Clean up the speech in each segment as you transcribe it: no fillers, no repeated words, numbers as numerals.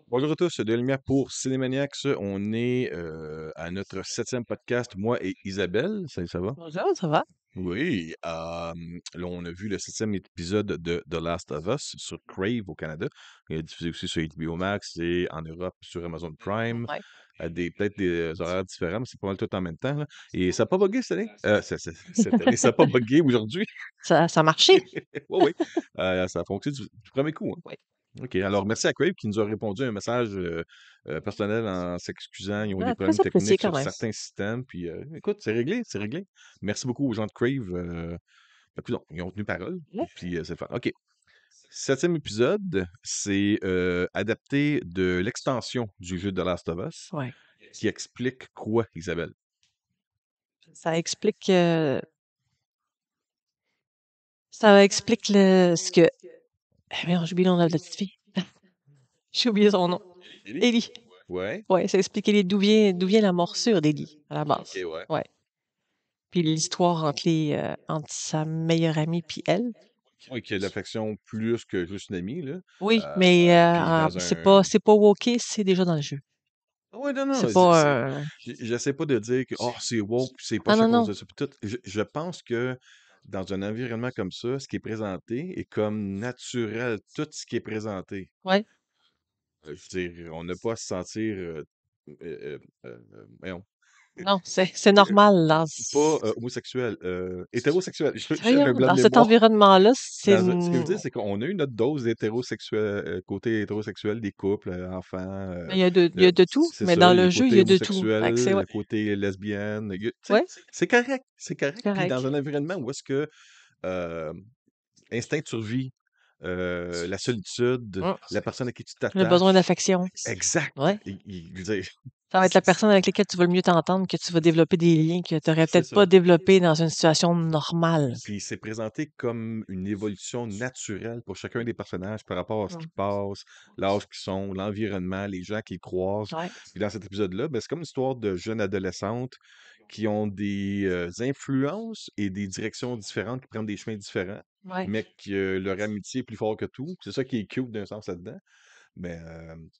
Bonjour à tous, de Lumière pour Cinémaniacs. On est à notre septième podcast, moi et Isabelle. Salut, ça va? Bonjour, ça va? Oui, là, on a vu le septième épisode de The Last of Us sur Crave au Canada. Il est diffusé aussi sur HBO Max et en Europe sur Amazon Prime, Ouais. à peut-être des horaires différents, mais c'est pas mal tout en même temps, là. Et ça n'a pas buggé cette année. Cette année, ça n'a pas buggé aujourd'hui. Ça a marché? Oui, oui. Ça a fonctionné du premier coup, hein. Oui. OK. Alors, merci à Crave qui nous a répondu à un message personnel en s'excusant. Ils ont eu des Ah, problèmes très apprécié techniques quand sur même. certains systèmes. Puis, écoute, c'est réglé, c'est réglé. Merci beaucoup aux gens de Crave. Écoute, ils ont tenu parole. Ouais. Puis, c'est le fun. OK. Septième épisode, c'est adapté de l'extension du jeu de The Last of Us Ouais. qui explique quoi, Isabelle? Ça explique ce que. Merde, j'ai oublié le nom de la petite fille. J'ai oublié son nom. Ellie? Ellie. Ouais. Ouais, ça explique Ellie, d'où vient la morsure d'Ellie, à la OK, base. ouais. Ouais. Puis l'histoire entre sa meilleure amie puis elle. Oui, qui a de l'affection plus que juste une amie, là. Oui, mais Puis dans un. c'est pas woké, c'est déjà dans le jeu. Oui, non, C'est non, pas. j'essaie pas de dire que oh, c'est woke, puis c'est pas Non, à non, cause non. de ça. Puis tout. Je pense que dans un environnement comme ça, ce qui est présenté est comme naturel, tout ce qui est présenté. Ouais. Je veux dire, on n'a pas à se sentir, voyons, Non, c'est normal dans. pas homosexuel, hétérosexuel. Je cherche un Voyons, blanc de dans cet mémoire. environnement-là, c'est Ce que je veux dire, c'est qu'on a eu notre dose d'hétérosexuel, côté hétérosexuel des couples, enfants, mais il y a de tout, c'est mais ça, dans le le jeu, il y côté a de tout. homosexuel, Fait que c'est ouais, le côté lesbienne, tu sais, ouais, c'est correct, c'est c'est correct. Puis dans correct. un environnement où est-ce que euh, instinct de survie, la solitude, Mmh. la personne à qui tu Le besoin t'attaches, d'affection. exact. Ouais. Je veux dire, Ça va être la personne avec laquelle tu vas le mieux t'entendre, que tu vas développer des liens que tu aurais c'est peut-être pas ça. développés dans une situation normale. Puis c'est présenté comme une évolution naturelle pour chacun des personnages par rapport à ce Mmh. qu'ils passent, l'âge qu'ils sont, l'environnement, les gens qu'ils croisent. Ouais, Puis dans cet épisode-là, ben, c'est comme une histoire de jeunes adolescentes qui ont des influences et des directions différentes, qui prennent des chemins différents, ouais. mais que leur amitié est plus fort que tout. C'est ça qui est cute d'un sens là-dedans. Mais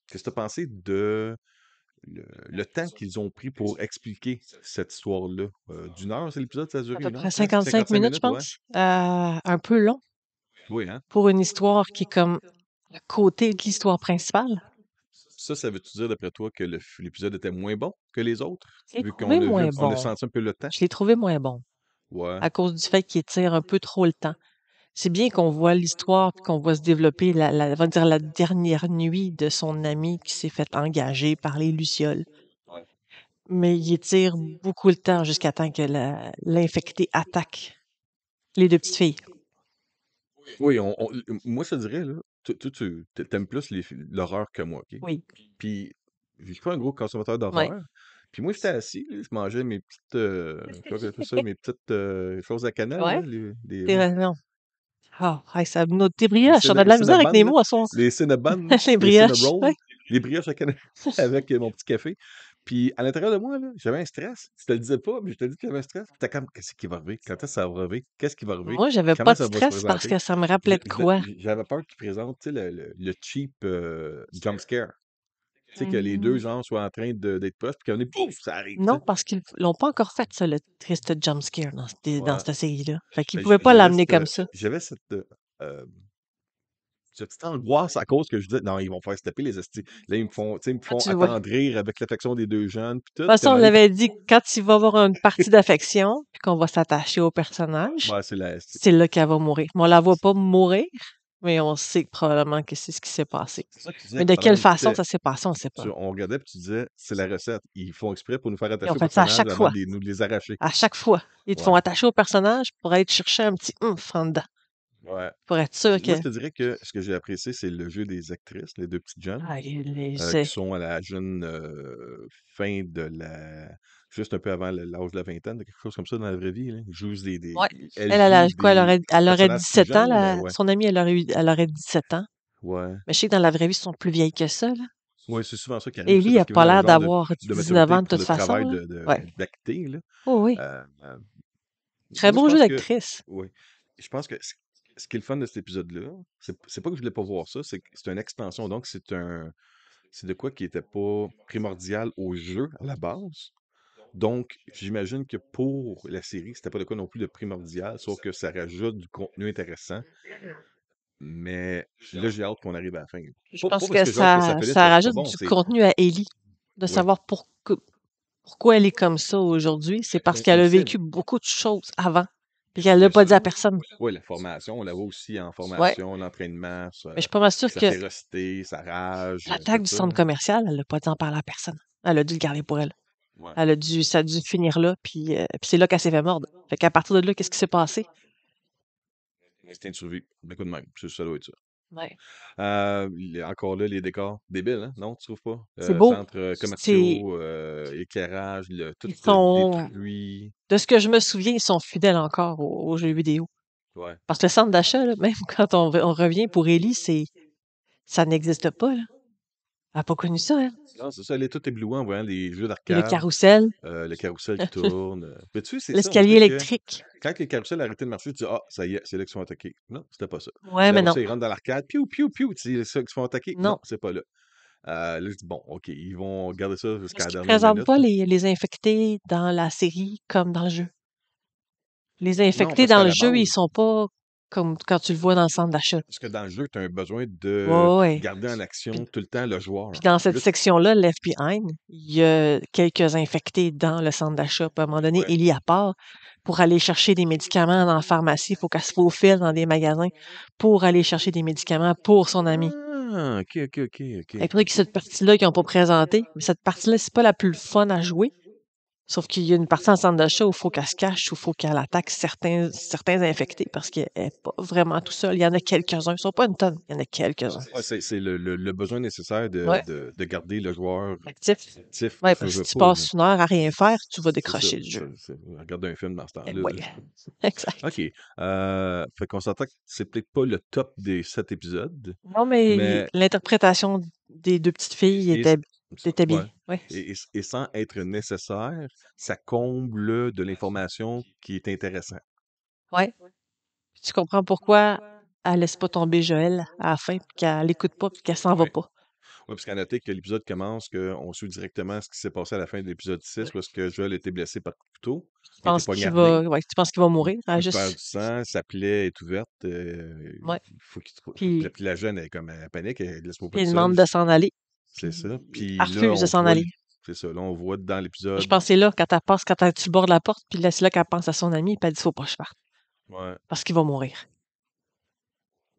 qu'est-ce que tu as pensé de le temps qu'ils ont pris pour expliquer cette histoire-là? D'une heure, c'est l'épisode, ça a À duré peu une heure près presque? 55 55 minutes, je minutes, ouais. pense. Un peu long Oui, hein? pour une histoire qui est comme à côté de l'histoire principale. Ça veut-tu dire, d'après toi, que l'épisode était moins bon que les autres? Je l'ai Vu qu'on trouvé l'a vu, moins on a bon. senti un peu le temps? Je l'ai trouvé moins bon Ouais. à cause du fait qu'il étire un peu trop le temps. C'est bien qu'on voit l'histoire puis qu'on voit se développer on va dire la dernière nuit de son ami qui s'est fait engager par les Lucioles. Ouais. Mais il étire beaucoup le temps jusqu'à temps que l'infecté attaque les deux petites filles. Oui, moi, je te dirais, là, t'aimes plus l'horreur que moi, OK? Oui. Puis, je suis pas un gros consommateur Ouais. d'horreur. Puis moi, j'étais assis, là, je mangeais mes petites, comment on appelle ça, mes petites choses à cannelle, là, Ouais. les, T'es raison. Ah, hey, ça notre tes les brioches. On a de la misère avec Cinnabon, les là, mots à soir. les Cinnabon, là, Les les brioches. Cinnarolls, Ouais. les brioches à cannelle avec mon petit café. Puis à l'intérieur de moi, là, j'avais un stress. Je te le disais pas, mais je te dis que j'avais un stress. Puis t'es comme, qu'est-ce qui va arriver? Quand est-ce que ça va arriver? Qu'est-ce qui va arriver? Moi, j'avais Comment pas de ça va se stress parce présenter? que ça me rappelait de quoi? J'avais peur qu'ils présentent, tu sais, le cheap jump scare. Tu sais, que les deux Mmh. gens soient en train d'être proches, puis qu'on est, pouf, ça arrive, tu Non, sais. parce qu'ils l'ont pas encore fait ça, le triste jump scare dans Ouais. cette série-là. Fait qu'ils Ben, pouvaient pas l'amener comme ça. euh, cette petite angoisse à cause que je dis: «Non, ils vont faire se taper les estis». Là, tu sais, ils me Ah, font tu vois? De attendrir avec l'affection des 2 jeunes puis tout, toute puis à un façon, on moment donné, l'avait dit, quand il va y avoir une partie d'affection, puis qu'on va s'attacher au personnage, ouais, c'est la esti. c'est là qu'elle va mourir. Mais on la voit pas mourir, mais on sait probablement que c'est ce qui s'est passé. C'est ça que tu Mais disais de pendant quelle qu'on façon écoutait, ça s'est passé, on sait pas. on regardait puis tu disais: «C'est la recette». Ils font exprès pour nous faire Ils ont attacher aux fait ça à personnages chaque avant fois. de nous les arracher. À chaque fois. Ils te font Ouais, attacher au personnage pour aller te chercher un petit oomph en dedans. ouais. Pour être sûr Moi, que. je te dirais que ce que j'ai apprécié, c'est le jeu des actrices, les 2 petites jeunes. Ah, Qui sont à la jeune fin de la. Juste un peu avant l'âge de la vingtaine, quelque chose comme ça dans la vraie vie. Là. Ouais. Elles Elle a jouent quoi? des Elle aurait personnages plus 17 ans, jeunes, là, mais ouais. son amie, elle aurait 17 ans. Ouais. Mais je sais que dans la vraie vie, ils sont plus vieilles que ça, là. Ouais, c'est souvent ça qui arrive aussi Ellie a parce qu'ils pas veulent un l'air genre d'avoir de 19 maturité ans de pour toute le façon, travail là. Ouais. d'acter. Là. Oh oui. Euh, euh, Très moi, je beau jeu pense que. d'actrice. Oui. Je pense que ce qui est le fun de cet épisode-là, c'est pas que je voulais pas voir ça, c'est que c'est une extension. Donc, c'est un. c'est de quoi qui était pas primordial au jeu à la base. Donc, j'imagine que pour la série, c'était pas de quoi non plus de primordial, sauf que ça rajoute du contenu intéressant. Mais là, j'ai hâte qu'on arrive à la fin. Je Pas pense parce que que j'ai hâte que ça finisse ça parce que c'est pas rajoute bon, du c'est contenu à Ellie, de ouais. savoir pourquoi elle est comme ça aujourd'hui. C'est parce qu'elle a Aussi, vécu beaucoup de choses avant, puis qu'elle l'a il y a pas dit ça. à personne. Ouais, la formation, on la voit aussi en Ouais, formation, l'entraînement, mais je suis pas mal sûre sa que férocité, sa rage, l'attaque tout du ça, centre là. commercial, elle l'a pas dit en parler à personne. Elle a dû le garder pour elle. Ouais. Ça a dû finir là, puis c'est là qu'elle s'est fait mordre. Fait qu'à partir de là, qu'est-ce qui s'est passé? Instinct de survie. Ben, coup de même. Ça doit être ça. Ouais. Encore là, les décors. Débiles, hein? Non, tu trouves pas? C'est beau. Centres C'est, commerciaux, éclairage, tout ils sont, détruit. de ce que je me souviens, ils sont fidèles encore aux jeux vidéo. Ouais. Parce que le centre d'achat, là, même quand on revient pour Ellie, ça n'existe pas, là. Elle a pas connu ça, elle. Non, c'est ça, elle est toute éblouie en voyant les jeux Puis le d'arcade, carrousel, le carrousel qui tourne. Mais tu sais, c'est ça, on l'escalier dirait que électrique. quand les carousels arrêtaient de marcher, tu dis, ah, ça y est, c'est là qu'ils sont attaqués. Non, c'était pas ça. Ouais, Là, mais après non. ça, ils rentrent dans l'arcade, piou, piou, piou, tu sais, c'est ça qu'ils se font attaquer. Non, Non. c'est pas là. Là, je dis, bon, OK, ils vont garder ça jusqu'à Parce la qu'ils dernière présentent minute, pas là. les infectés dans la série comme dans le jeu. Les Non, infectés parce dans qu'à le la jeu, ils base, sont pas comme quand tu le vois dans le centre d'achat. parce que dans le jeu, tu as un besoin Ouais, de ouais, ouais. garder en Puis, action tout le temps le puis joueur. dans cette Là, section-là, Left Behind, il y a quelques infectés dans le centre d'achat. Puis à un moment donné, ouais. Ellie à part pour aller chercher des médicaments dans la pharmacie. Il faut qu'elle se faufile dans des magasins pour aller chercher des médicaments pour son ami. Ah, OK, OK, OK, OK. Et puis cette partie-là qu'ils n'ont pas présentée, mais cette partie-là, c'est pas la plus fun à jouer. Sauf qu'il y a une partie en centre d'achat où il faut qu'elle se cache, où il faut qu'elle attaque certains infectés parce qu'elle n'est pas vraiment tout seule. Il y en a quelques-uns. Ils ne sont pas une tonne. Il y en a quelques-uns. Ouais, c'est le besoin nécessaire Ouais. de garder le joueur Actif. actif. Ouais, Je parce que veux si tu pas, là. passes une heure à rien faire, tu vas C'est ça. décrocher le jeu. Regarder un film dans ce Eh temps-là, ouais. là. Exact. OK. Fait qu'on s'entend que c'est peut-être pas le top des 7 épisodes, Non, mais mais l'interprétation des deux petites filles et, était bien. ouais. Ouais. Et sans être nécessaire, ça comble de l'information qui est intéressante. Ouais. Puis tu comprends pourquoi elle laisse pas tomber Joël à la fin, puis qu'elle l'écoute pas, puis qu'elle s'en va Ouais. pas. Ouais, parce qu'à noter que l'épisode commence, qu'on suit directement ce qui s'est passé à la fin de l'épisode 6, parce que Joel a été blessé par couteau, il a été poignardé, Ouais, tu penses qu'il va mourir? Elle a il perd juste, du sang, sa plaie est ouverte, ouais. il faut qu'il trouve. Puis, Puis la jeune, elle est comme elle panique, elle laisse-moi pas puis il tout seul. demande de s'en aller. C'est Puis, ça. Puis elle là, refuse de on s'en voit, aller. c'est ça, là, on voit dans Je l'épisode, pense que c'est là, quand elle est sur le bord de la porte, puis là, c'est là qu'elle pense à son ami, puis elle dit, faut pas que je parte, ouais, parce qu'il va mourir.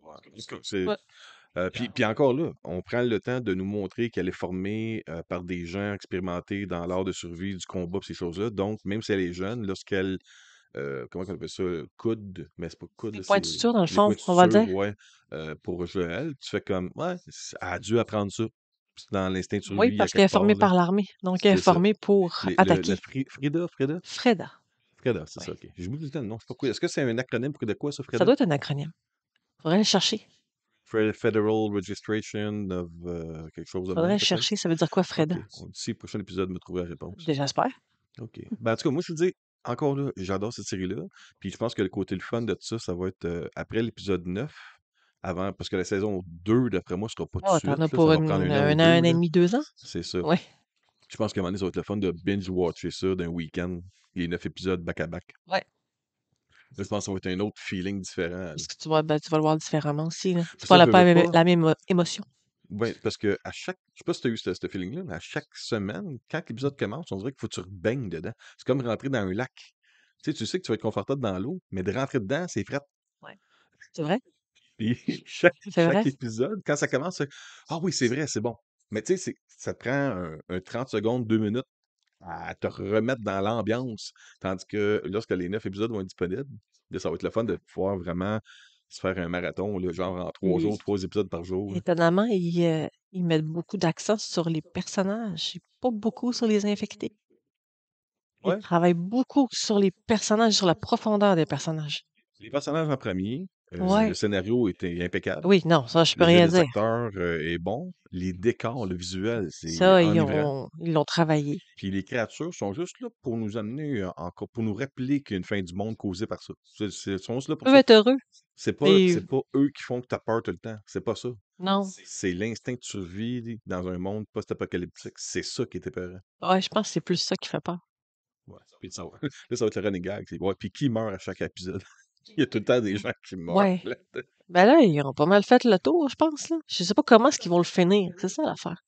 ouais. En tout cas, c'est, Ouais. puis encore là, on prend le temps de nous montrer qu'elle est formée par des gens expérimentés dans l'art de survie, du combat, pis ces choses-là. Donc, même si elle est jeune, lorsqu'elle comment on appelle ça? Coude, mais c'est pas coude, Les là, points de c'est suture, dans le les fond, points de on va suture, dire. ouais, pour Joël. Tu fais comme, ouais, elle a dû apprendre ça. C'est dans l'instinct de Oui, survie à parce qu'elle quelque est formée part, là. par l'armée. Donc, elle est C'est ça. formée pour La attaquer. Frida? Freda. Freda, c'est ça, Oui. ok. J'ai oublié le nom, je sais pas quoi. Est-ce que c'est un acronyme pour de quoi, ça, Ça Freda? doit être un acronyme. Faudrait le chercher. Federal Registration of quelque chose de Faudrait même, le peut-être? chercher. Ça veut dire quoi, Freda? Ok. D'ici le prochain épisode, me trouver la réponse. J'espère. OK. Ben, en tout cas, moi, je te dis, encore là, j'adore cette série-là. Puis je pense que le côté le fun de tout ça, ça va être après l'épisode 9, avant, parce que la saison 2, d'après moi, sera pas tout de Oh, t'en as suite, là, ça pour va prendre un an ou un deux, an et là. demi, 2 ans? C'est ça. Oui. Je pense qu'à un moment donné, ça va être le fun de binge-watcher ça d'un week-end, les 9 épisodes back-à-back. Ouais. Là, je pense que ça va être un autre feeling différent, là. Parce que tu vas le voir différemment aussi, là. C'est Puis pas ça, veux même, pas. la même émotion. Ouais, parce que à chaque. Je sais pas si t'as eu ce feeling-là, mais à chaque semaine, quand l'épisode commence, on dirait qu'il faut que tu rebaignes dedans. C'est comme rentrer dans un lac. Tu sais que tu vas être confortable dans l'eau, mais de rentrer dedans, c'est frais. Ouais. C'est vrai? Puis C'est chaque vrai? épisode, quand ça commence, c'est ah oui, c'est vrai, c'est bon. Mais tu sais, ça te prend un 30 secondes, 2 minutes à te remettre dans l'ambiance. Tandis que lorsque les 9 épisodes vont être disponibles, là, ça va être le fun de pouvoir vraiment se faire un marathon, là, genre en 3 jours, Puis, 3 épisodes par jour, là. étonnamment, ils mettent beaucoup d'accent sur les personnages et pas beaucoup sur les infectés. Ils Ouais, travaillent beaucoup sur les personnages, sur la profondeur des personnages. les personnages en premier. Le Ouais. scénario était impeccable. Oui, non, ça, je peux Le jeu rien des dire. acteurs est bon. Les décors, le visuel, c'est Ça, enivrant. ils l'ont travaillé. Puis les créatures sont juste là pour nous amener encore, pour nous rappeler qu'il y a une fin du monde causée par ça. Ils sont juste là Ils pour peuvent ça. être heureux, mais C'est pas eux qui font que t'as peur tout le temps. C'est pas ça. non. C'est l'instinct de survie dans un monde post-apocalyptique. C'est ça qui était peur. Ouais, je pense que c'est plus ça qui fait peur. Ouais. Puis ça, là, ça va être le running gag. Ouais, puis qui meurt à chaque épisode? Il y a tout le temps des gens qui meurent Ouais. là-dedans. Ben là, ils ont pas mal fait le tour, je pense, là. Je sais pas comment est-ce qu'ils vont le finir. C'est ça l'affaire.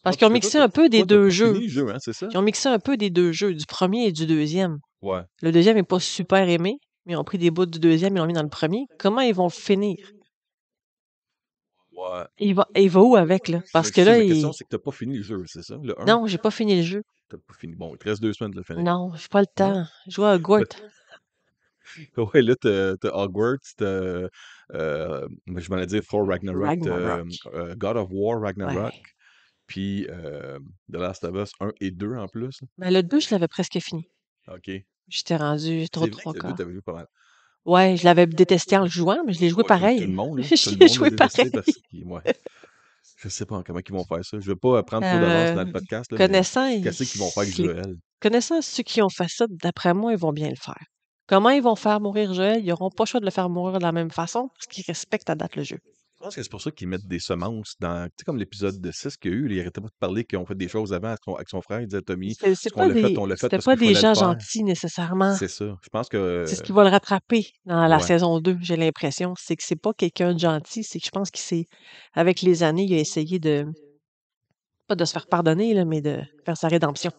Parce Ah, qu'ils ont parce que mixé un peu des toi, t'as deux pas jeux. fini le jeu, hein, c'est ça? Ils ont mixé un peu des deux jeux, du premier et du deuxième. Ouais. Le deuxième est pas super aimé, mais ils ont pris des bouts du deuxième et l'ont mis dans le premier. Comment ils vont le finir? Ouais. Il va où avec, là? Mais Parce que c'est ça, là, ma question, c'est que t'as pas fini le jeu, c'est ça? Le un. non, j'ai pas fini le jeu. T'as pas fini. Bon, il te reste 2 semaines de le finir. Non, j'ai pas le Non? temps. Je joue à Hogwarts. Ouais, là, t'as Hogwarts, je m'en allais dire Thor Ragnarok, Ragnarok. God of War Ragnarok, Ouais. puis The Last of Us 1 et 2 en plus. Ben, le 2, je l'avais presque fini. OK. J'étais rendu trop C'est vrai trois que le 2, quarts. t'avais vu pas mal. Ouais, je l'avais détesté en le jouant, mais je l'ai joué Ouais, comme tout le pareil. monde, là. Tout Je le l'ai monde l'a joué pareil. détesté parce qu'il ouais. Je sais pas comment ils vont faire ça. Je veux pas prendre trop d'avance dans le Euh, podcast, là, mais connaissant, qu'est-ce qu'ils vont faire avec les- Joël? connaissant ceux qui ont fait ça, d'après moi, ils vont bien le faire. Comment ils vont faire mourir Joël? Ils n'auront pas le choix de le faire mourir de la même façon parce qu'ils respectent à date le jeu. Je pense que c'est pour ça qu'ils mettent des semences dans. Tu sais, comme l'épisode de 6 qu'il y a eu, là, il arrêtait pas de parler qu'ils ont fait des choses avant avec son frère. Il disait Tommy, ce qu'on l'a fait, on l'a fait C'était parce pas qu'il des fallait le gens faire. gentils nécessairement. C'est ça. Je pense C'est ce que. qui va le rattraper dans la Ouais. saison 2. J'ai l'impression. C'est que c'est pas quelqu'un de gentil, c'est que je pense qu'il s'est, avec les années, il a essayé de, pas de se faire pardonner, là, mais de faire sa rédemption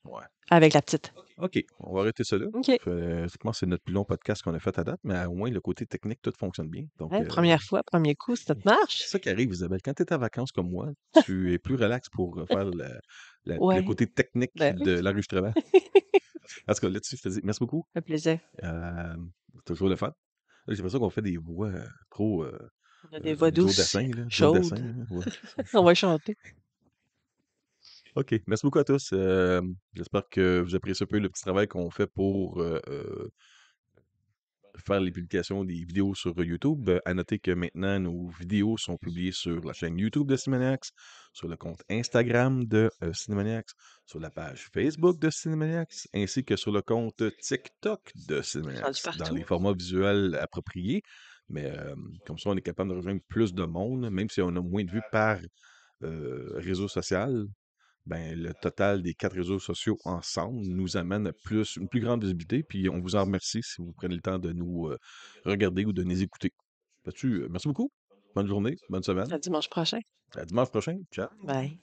Ouais. avec la petite. OK. On va arrêter ça là. OK. Je pense que c'est notre plus long podcast qu'on a fait à date, mais au moins, le côté technique, tout fonctionne bien. Donc, Hein, première fois, premier coup, ça te marche? c'est ça qui arrive, Isabelle. Quand tu es en vacances comme moi, tu es plus relax pour faire le Ouais. côté technique Ben oui. de l'enregistrement. En tout cas, là-dessus, je te dis merci beaucoup. Ça fait plaisir. Euh, c'est toujours le fun. Là, j'ai l'impression qu'on fait des voix trop On a des voix Joe douces, Dassin, là. Joe Dassin, chaudes. là. Ouais. On va chanter. OK. Merci beaucoup à tous. J'espère que vous appréciez un peu le petit travail qu'on fait pour faire les publications des vidéos sur YouTube. À noter que maintenant, nos vidéos sont publiées sur la chaîne YouTube de Cinemaniacs, sur le compte Instagram de Cinemaniacs, sur la page Facebook de Cinemaniacs, ainsi que sur le compte TikTok de Rendu Cinemaniacs, dans partout. les formats visuels appropriés. Mais comme ça, on est capable de rejoindre plus de monde, même si on a moins de vues par réseau social. Ben, le total des 4 réseaux sociaux ensemble nous amène à une plus grande visibilité, puis on vous en remercie si vous prenez le temps de nous regarder ou de nous écouter. Là-dessus, merci beaucoup. Bonne journée, bonne semaine. À dimanche prochain. À dimanche prochain. Ciao. Bye.